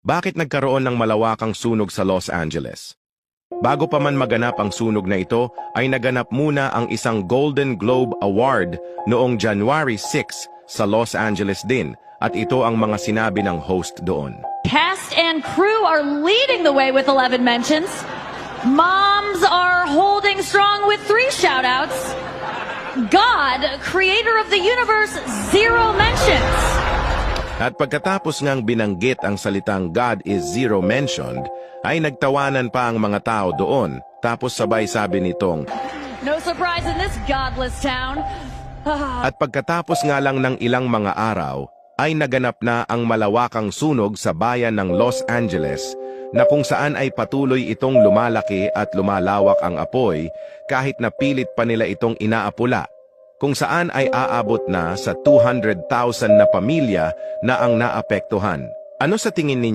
Bakit nagkaroon ng malawakang sunog sa Los Angeles? Bago pa man maganap ang sunog na ito, ay naganap muna ang isang Golden Globe Award noong January 6 sa Los Angeles din, at ito ang mga sinabi ng host doon. Cast and crew are leading the way with 11 mentions. Moms are holding strong with 3 shout-outs. God, creator of the universe, 0 mentions. At pagkatapos ngang binanggit ang salitang God is zero mentioned, ay nagtawanan pa ang mga tao doon, tapos sabay sabi nitong, No surprise in this godless town. at pagkatapos nga lang ng ilang mga araw, ay naganap na ang malawakang sunog sa bayan ng Los Angeles, na kung saan ay patuloy itong lumalaki at lumalawak ang apoy kahit na pilit pa nila itong inaapula, kung saan ay aabot na sa 200,000 na pamilya na ang naapektuhan. Ano sa tingin ninyo?